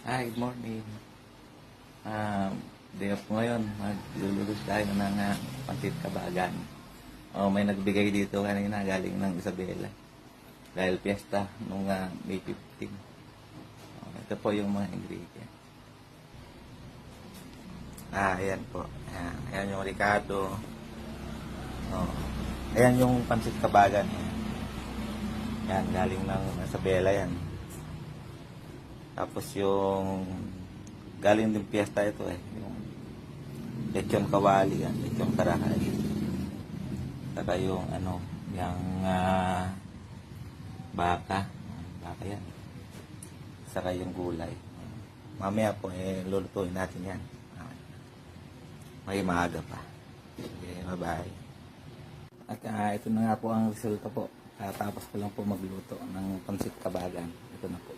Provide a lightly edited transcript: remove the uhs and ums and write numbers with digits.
Hi, good morning. Day off ngayon. Maglulubos tayo ng pansit kabagan. May nagbigay dito kanina galing ng Isabela. Dahil piyesta nung May 15. Ito po yung mga ingredients. Ayan po. Ayan yung Ricardo. Ayan yung pansit kabagan. Ayan, galing ng Isabela yan. Tapos yung galing din piyesta ito yung lechon kawali yan, lechon karahay. Saka yung yung baka yan. Saka yung gulay. Mamaya po lulutuin natin yan. May maaga pa. Okay, bye-bye. At ito na nga po ang resulta po. Tapos ko lang po magluto ng pansit kabagan. Ito na po.